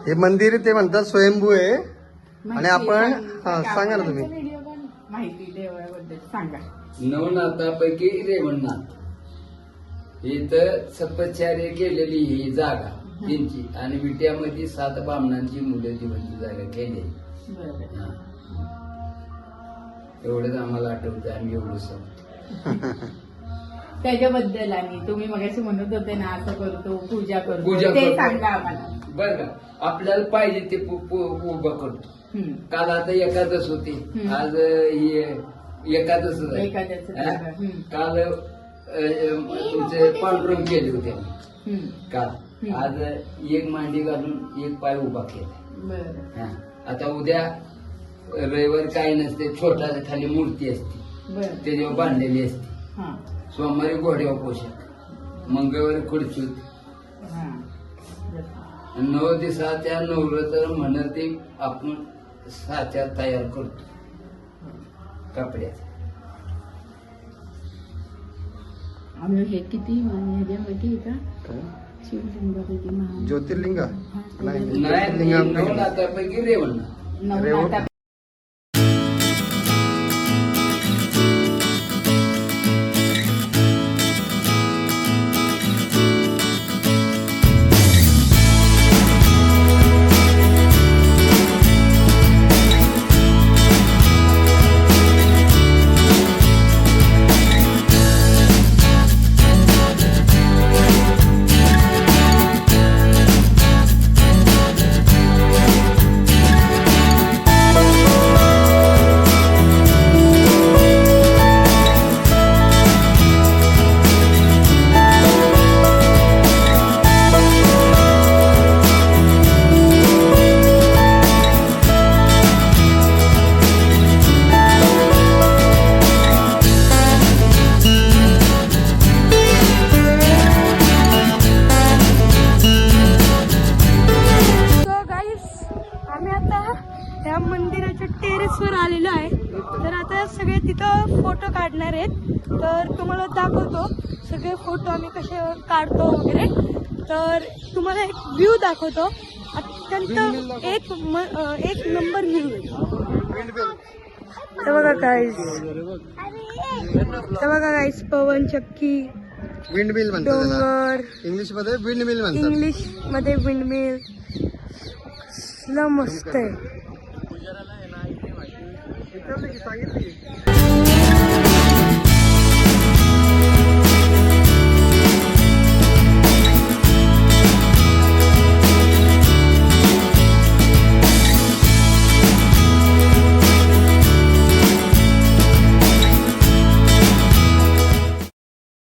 हे मंदिर ते म्हणतात स्वयंभू आहे आणि आपण सांगा ना तुम्ही माहिती देवळाबद्दल सांगा. नवनाथापैकी रेवणनाथ इथं सपचार्य केलेली ही जागा त्यांची आणि विट्यामध्ये 7 बामणांची मुलं जीवनची जागा केली. बरं. एवढंच आम्हाला आठवतं आम्ही एवढं सांगतो. त्याच्याबद्दल आणि तुम्ही मगाशी म्हणत होते ना असं करतो पूजा करतो पूजा ते करतो. सांगा आम्हाला. बरं का आपल्याला पाहिजे ते उभं करतो. काल आता एकादश होती, आज ही एकादश एखाद्याचं बरं. काल तुमचे पांडुरंग केले होते आम्ही. काल आज एक मांडी घालून एक पाय उभा केला. बरं. आता उद्या रविवार काही नसते, छोटा खाली मूर्ती असते बरं. त्याच्यावर बांधलेली असते. हां. सोमवारी घोड्यावर पोशाख, मंगळवारी खुर्चीत, हां. बरं. 9 दिवसाच्या नवरात्र म्हणत ते आपण साच्या तयार करतो कपड्याचा. आणि हे किती ह्याच्यापैकी का शिवलिंगापैकी महान ज्योतिर्लिंग नाही नाही नवनाथापैकी रेवणनाथ. नवनाथा. या मंदिराच्या टेरेसवर आलेलो आहे. तर आता सगळे तिथं फोटो काढणार आहेत. तर तुम्हाला दाखवतो सगळे फोटो आम्ही कसे काढतो वगैरे. तर तुम्हाला एक व्ह्यू दाखवतो, अत्यंत एक नंबर व्ह्यू आहे. तर बघा गाईस पवन चक्की, विंडमिल म्हणतात डोंगर, इंग्लिश मध्ये विंडमिल म्हणतात. इंग्लिश मध्ये विंडमिल. मस्त आहे. सांगितली